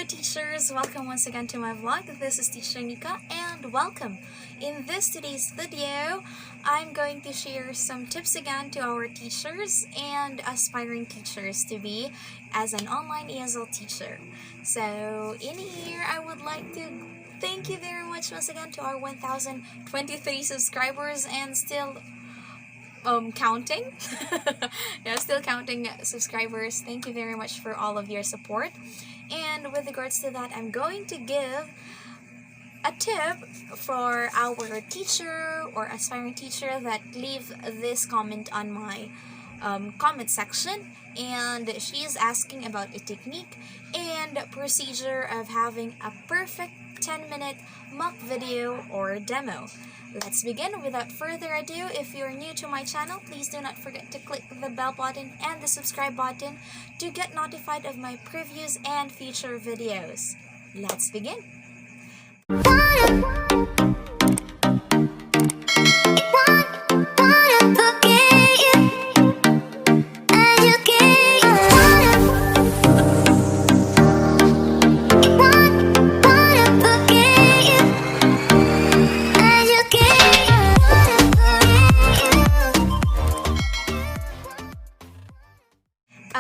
teachers, welcome once again to my vlog. This is Teacher Nika and welcome. In today's video, I'm going to share some tips again to our teachers and aspiring teachers to be as an online ESL teacher. So in here, I would like to thank you very much once again to our 1,023 subscribers and still counting. Yeah, still counting subscribers. Thank you very much for all of your support. And with regards to that, I'm going to give a tip for our teacher or aspiring teacher that leave this comment on my comment section, and she is asking about a technique and procedure of having a perfect 10-minute mock video or demo. Let's begin. Without further ado, if you're new to my channel, please do not forget to click the bell button and the subscribe button to get notified of my previews and future videos. Let's begin.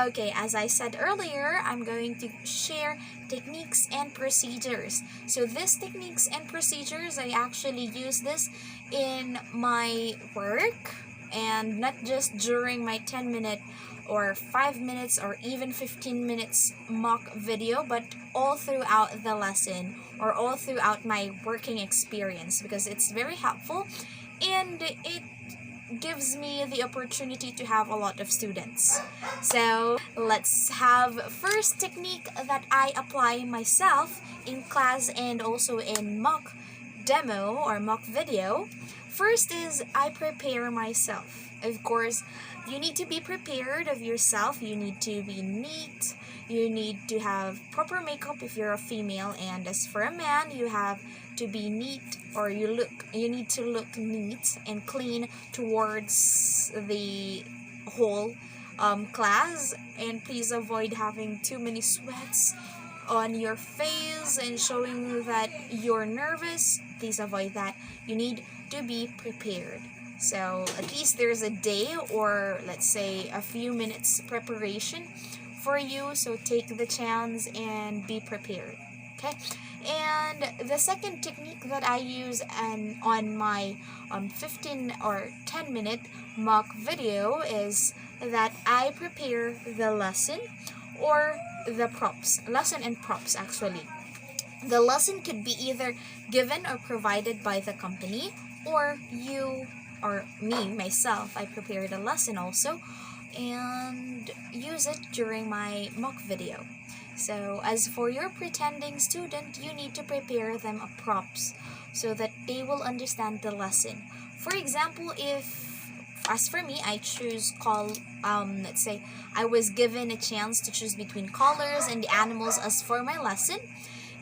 Okay, as I said earlier, I'm going to share techniques and procedures. So these techniques and procedures, I actually use this in my work and not just during my 10-minute or 5 minutes or even 15 minutes mock video, but all throughout the lesson or all throughout my working experience, because it's very helpful and it gives me the opportunity to have a lot of students. So let's have first technique that I apply myself in class and also in mock demo or mock video. First is I prepare myself. Of course, you need to be prepared of yourself. You need to be neat. You need to have proper makeup if you're a female, and as for a man, you have to be neat, or you need to look neat and clean towards the whole class. And please avoid having too many sweats on your face and showing that you're nervous. Please avoid that. You need to be prepared. So at least there's a day or let's say a few minutes preparation for you, so take the chance and be prepared. Okay, and the second technique that I use on my 15 or 10-minute mock video is that I prepare the lesson or the props. Lesson and props actually. The lesson could be either given or provided by the company, or you or me, myself, I prepare the lesson also and use it during my mock video. So as for your pretending student, you need to prepare them a props so that they will understand the lesson. For example, if as for me, I choose let's say I was given a chance to choose between colors and the animals as for my lesson,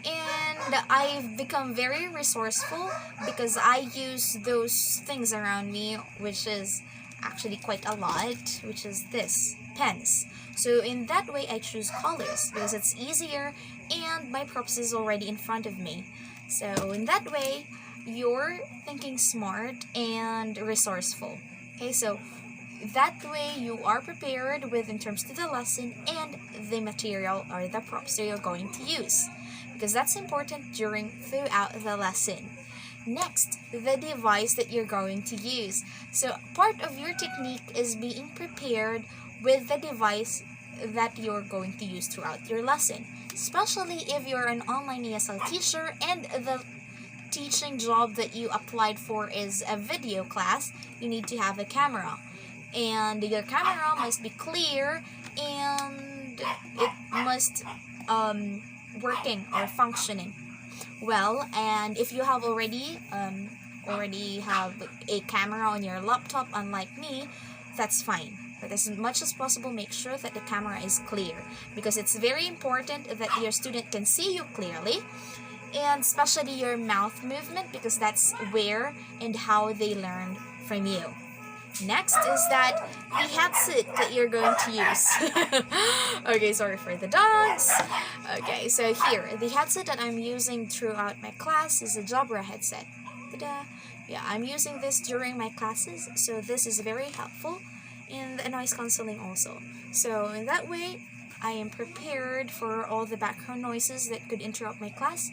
and I've become very resourceful because I use those things around me, which is actually quite a lot, which is this, pens. So in that way, I choose colors because it's easier and my props is already in front of me. So in that way, you're thinking smart and resourceful. Okay, so that way you are prepared with in terms to the lesson and the material or the props that you're going to use, because that's important throughout the lesson. Next, the device that you're going to use. So part of your technique is being prepared with the device that you're going to use throughout your lesson, especially if you're an online ESL teacher and the teaching job that you applied for is a video class. You need to have a camera, and your camera must be clear and it must working or functioning well. And if you have already have a camera on your laptop, unlike me, that's fine. But as much as possible, make sure that the camera is clear, because it's very important that your student can see you clearly, and especially your mouth movement, because that's where and how they learn from you. Next is that the headset that you're going to use. Okay, sorry for the dogs. Okay, so here, the headset that I'm using throughout my class is a Jabra headset. Ta-da! Yeah, I'm using this during my classes, so this is very helpful in the noise cancelling also. So in that way, I am prepared for all the background noises that could interrupt my class.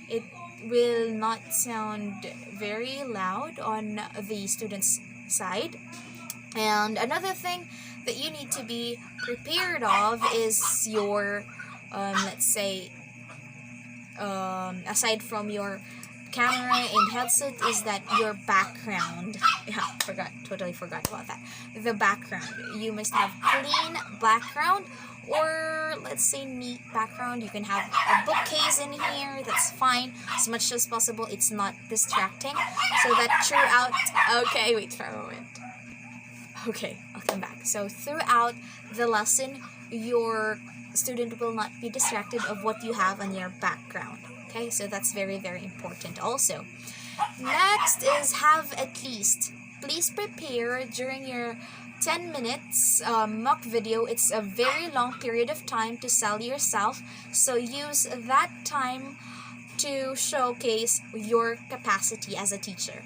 It will not sound very loud on the students' side. And another thing that you need to be prepared of is your, let's say, aside from your camera and headset, is that your background. Yeah, totally forgot about that. The background. You must have clean background, or let's say neat background. You can have a bookcase in here, that's fine. As much as possible, it's not distracting. So that throughout, okay, wait for a moment. Okay, I'll come back. So throughout the lesson, your student will not be distracted of what you have on your background. Okay, so that's very, very important also. Next is have at least, please prepare during your 10 minutes mock video. It's a very long period of time to sell yourself, so use that time to showcase your capacity as a teacher.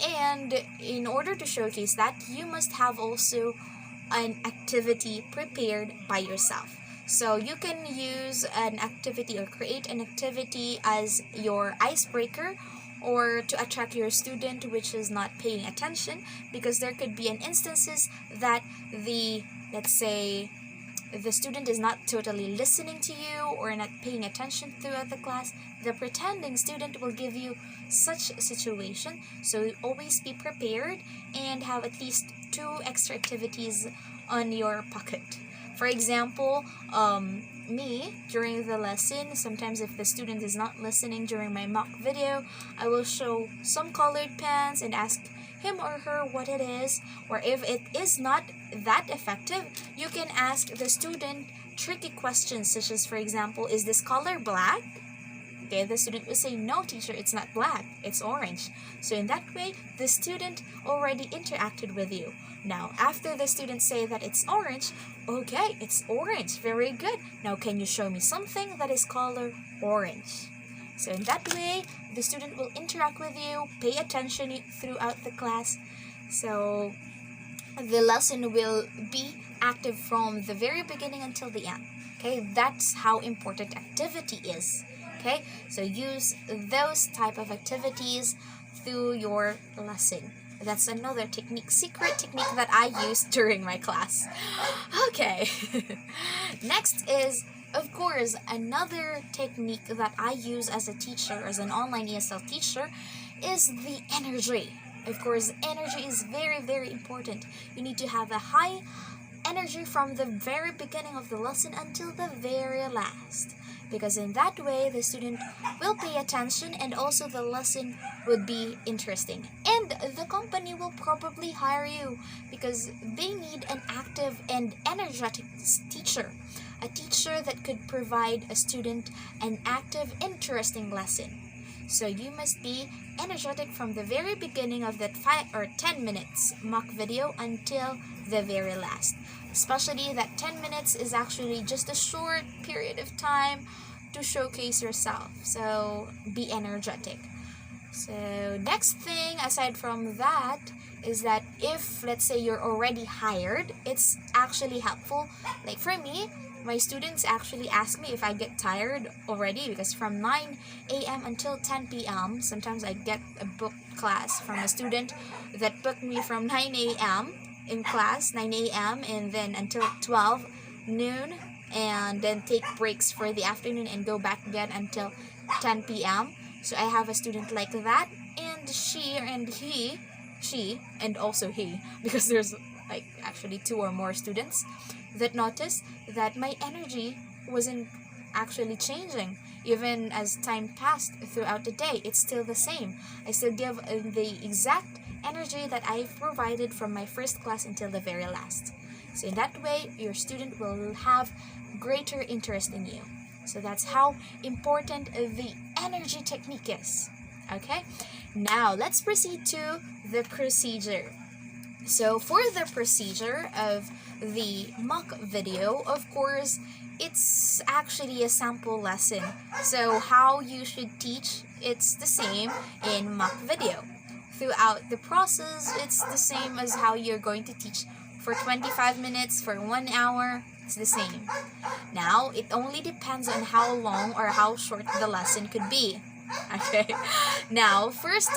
And in order to showcase that, you must have also an activity prepared by yourself. So you can use an activity or create an activity as your icebreaker, or to attract your student which is not paying attention, because there could be an instances that let's say the student is not totally listening to you or not paying attention throughout the class. The pretending student will give you such a situation, so always be prepared and have at least 2 extra activities on your pocket. For example, me, during the lesson, sometimes if the student is not listening during my mock video, I will show some colored pens and ask him or her what it is. Or if it is not that effective, you can ask the student tricky questions, such as, for example, is this color black? Okay, the student will say, no teacher, it's not black, it's orange. So in that way, the student already interacted with you. Now, after the student say that it's orange, okay, it's orange, very good. Now, can you show me something that is color orange? So in that way, the student will interact with you, pay attention throughout the class. So the lesson will be active from the very beginning until the end. Okay, that's how important activity is. Okay, so use those type of activities through your lesson. That's another technique, secret technique that I use during my class. Okay. Next is, of course, another technique that I use as a teacher, as an online ESL teacher, is the energy. Of course, energy is very, very important. You need to have a high energy from the very beginning of the lesson until the very last. Because in that way, the student will pay attention and also the lesson would be interesting. And the company will probably hire you because they need an active and energetic teacher. A teacher that could provide a student an active, interesting lesson. So you must be energetic from the very beginning of that 5 or 10 minutes mock video until the very last. Especially that 10 minutes is actually just a short period of time to showcase yourself. So be energetic. So next thing aside from that is that if, let's say, you're already hired, it's actually helpful. Like for me, my students actually ask me if I get tired already, because from 9 a.m. until 10 p.m. sometimes I get a book class from a student that booked me from 9 a.m. in class, 9 a.m. and then until 12 noon, and then take breaks for the afternoon and go back again until 10 p.m. So I have a student like that, and she and also he, because there's like actually 2 or more students that noticed that my energy wasn't actually changing. Even as time passed throughout the day, it's still the same. I still give the exact energy that I provided from my first class until the very last. So in that way, your student will have greater interest in you. So that's how important the energy technique is. Okay? Now, let's proceed to the procedure. So for the procedure of the mock video, of course, it's actually a sample lesson. So how you should teach, it's the same in mock video. Throughout the process, it's the same as how you're going to teach for 25 minutes, for 1 hour, it's the same. Now, it only depends on how long or how short the lesson could be. Okay. Now, first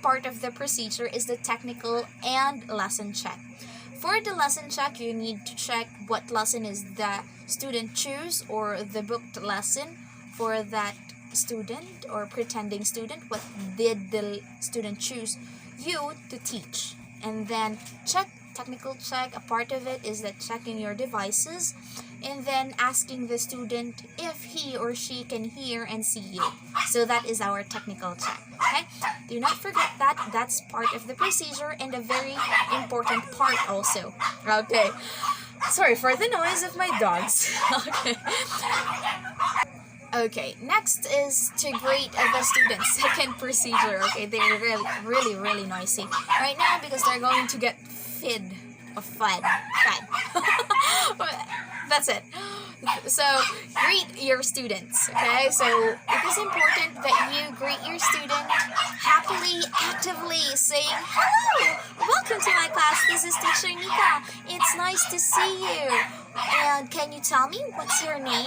part of the procedure is the technical and lesson check. For the lesson check, you need to check what lesson is the student choose, or the booked lesson for that student or pretending student. What did the student choose you to teach? And then technical check, a part of it is that checking your devices and then asking the student if he or she can hear and see you. So that is our technical check. Okay, do not forget that. That's part of the procedure and a very important part also. Okay, sorry for the noise of my dogs. Okay, next is to grade the students. Second procedure. Okay, they're really noisy right now because they're going to get fed. That's it. So greet your students. Okay, so it is important that you greet your student happily, actively, saying hello, welcome to my class. This is teacher Nika. It's nice to see you. And can you tell me what's your name?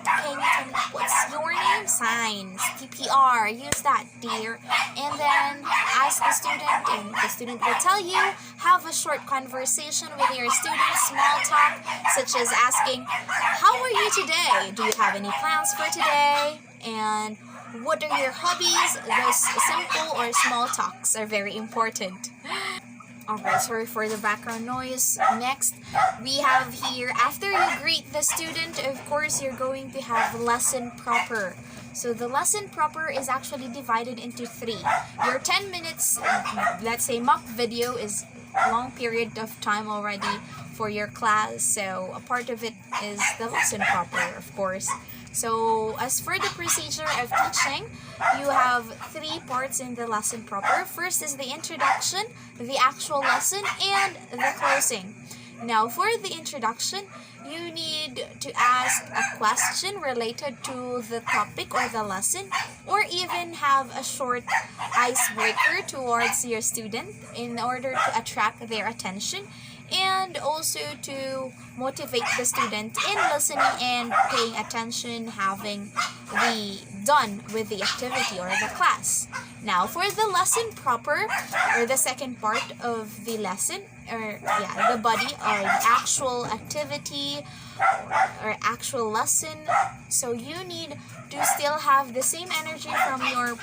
Can you tell me what's your name? Signs, TPR, use that, dear. And then ask the student, and the student will tell you. Have a short conversation with your student, small talk, such as asking, how are you today? Do you have any plans for today? And what are your hobbies? Those simple or small talks are very important. Alright, sorry for the background noise. Next, we have here, after you greet the student, of course, you're going to have lesson proper. So the lesson proper is actually divided into 3. Your 10 minutes, let's say mock video, is a long period of time already for your class. So a part of it is the lesson proper, of course. So as for the procedure of teaching, you have 3 parts in the lesson proper. First is the introduction, the actual lesson, and the closing. Now for the introduction, you need to ask a question related to the topic or the lesson, or even have a short icebreaker towards your student in order to attract their attention, and also to motivate the student in listening and paying attention, having done with the activity or the class. Now for the lesson proper, or the second part of the lesson, or the body or the actual activity or actual lesson, so you need to still have the same energy from your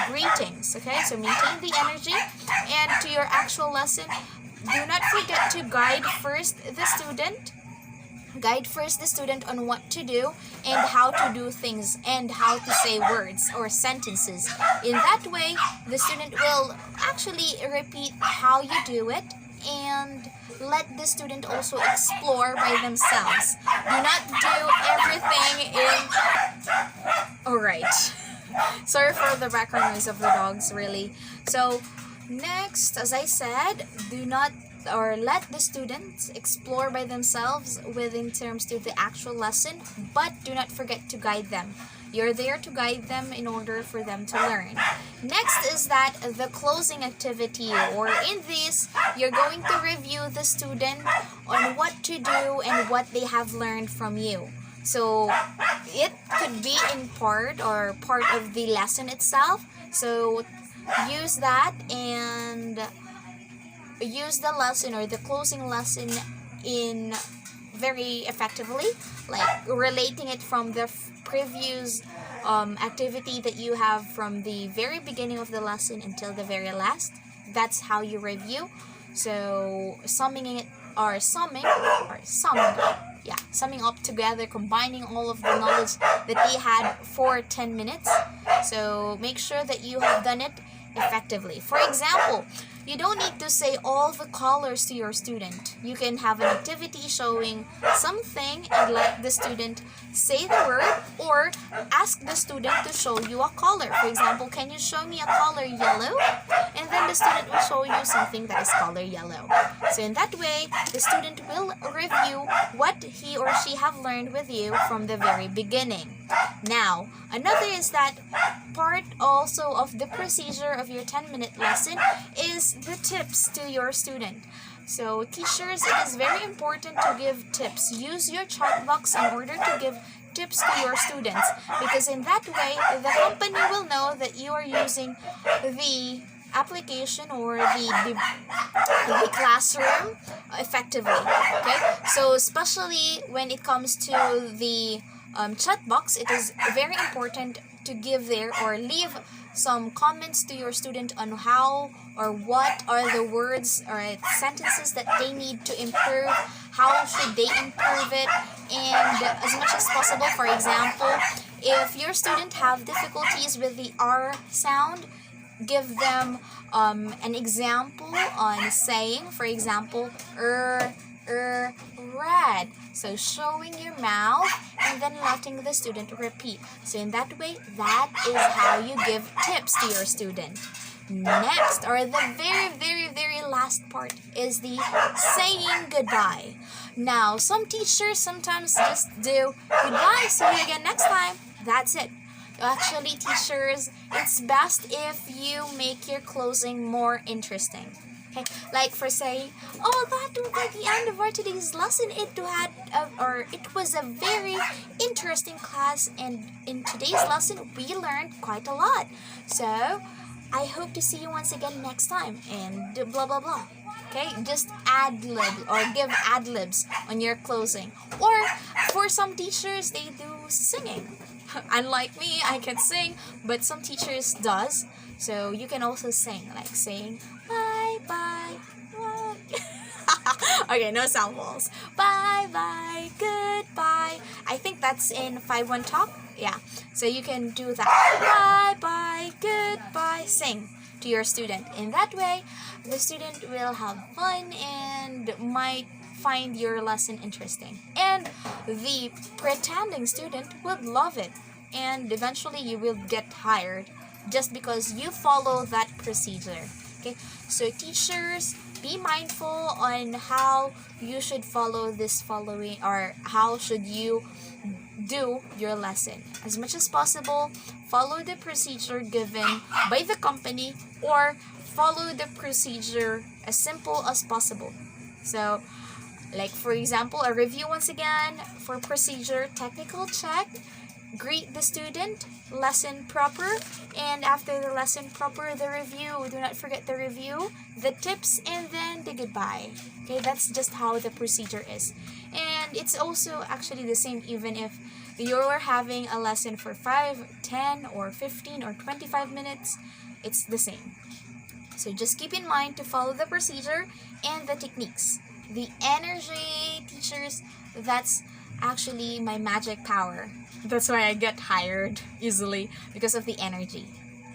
greetings. Okay, so maintain the energy, and to your actual lesson, do not forget to guide first the student on what to do and how to do things and how to say words or sentences. In that way, the student will actually repeat how you do it, and let the student also explore by themselves. Do not do everything in... Alright. Sorry for the background noise of the dogs, really. So, next, as I said, do not let the students explore by themselves within terms to the actual lesson, but do not forget to guide them. You're there to guide them in order for them to learn. Next is that the closing activity, or in this, you're going to review the student on what to do and what they have learned from you. So it could be in part of the lesson itself. So use that and use the lesson or the closing lesson in very effectively, like relating it from the previous activity that you have from the very beginning of the lesson until the very last. That's how you review. So summing up together, combining all of the knowledge that they had for 10 minutes. So make sure that you have done it effectively. For example, you don't need to say all the colors to your student. You can have an activity showing something and let the student say the word, or ask the student to show you a color. For example, can you show me a color yellow? And then the student will show you something that is color yellow. So in that way, the student will review what he or she have learned with you from the very beginning. Now, another is that part also of the procedure of your 10-minute lesson is the tips to your student. So teachers, it is very important to give tips. Use your chat box in order to give tips to your students, because in that way, the company will know that you are using the application or the classroom effectively. Okay, so especially when it comes to the chat box, it is very important to give there or leave some comments to your student on how or what are the words or sentences that they need to improve, how should they improve it, and as much as possible, for example, if your student have difficulties with the R sound, give them an example on saying, for example, red. So showing your mouth and then letting the student repeat. So in that way, that is how you give tips to your student. Next, or the very last part, is the saying goodbye. Now, some teachers sometimes just do goodbye, see you again next time. That's it. Actually, teachers, it's best if you make your closing more interesting. Okay, like for saying, oh, that will be the end of our today's lesson. It was a very interesting class, and in today's lesson we learned quite a lot. So I hope to see you once again next time, and blah blah blah. Okay, just ad-lib or give ad-libs on your closing. Or for some teachers, they do singing. Unlike me, I can sing, but some teachers does. So you can also sing, like saying bye bye. Okay, no samples. Bye bye, goodbye. I think that's in 5-1 talk. Yeah, so you can do that. Bye bye, goodbye. Sing to your student. In that way, the student will have fun and might find your lesson interesting. And the pretending student would love it. And eventually you will get tired just because you follow that procedure. Okay, so teachers, be mindful on how you should follow this following, or how should you do your lesson. As much as possible, follow the procedure given by the company, or follow the procedure as simple as possible. So, like for example, a review once again for procedure, technical check, greet the student, lesson proper, and after the lesson proper, the review. Do not forget the review, the tips, and then the goodbye. Okay, that's just how the procedure is. And it's also actually the same even if you're having a lesson for 5, 10, or 15, or 25 minutes, it's the same. So just keep in mind to follow the procedure and the techniques. The energy, teachers, that's actually my magic power. That's why I get tired easily, because of the energy.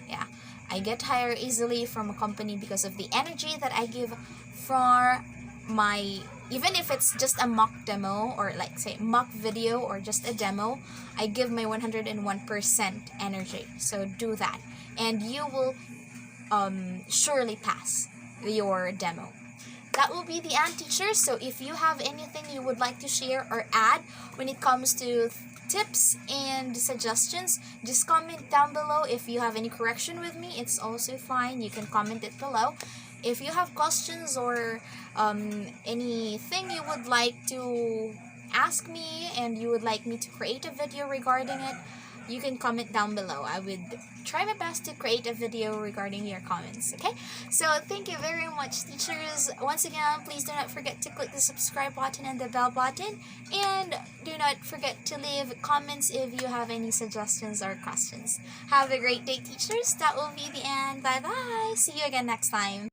Yeah, I get tired easily from a company because of the energy that I give for my, even if it's just a mock demo, or like say mock video, or just a demo, I give my 101% energy. So do that and you will surely pass your demo. That will be the end, teachers. So if you have anything you would like to share or add when it comes to tips and suggestions, just comment down below. If you have any correction with me, it's also fine. You can comment it below. If you have questions or anything you would like to ask me and you would like me to create a video regarding it, you can comment down below. I would try my best to create a video regarding your comments. Okay, so thank you very much, teachers. Once again, please do not forget to click the subscribe button and the bell button, and do not forget to leave comments if you have any suggestions or questions. Have a great day, teachers. That will be the end. Bye bye. See you again next time.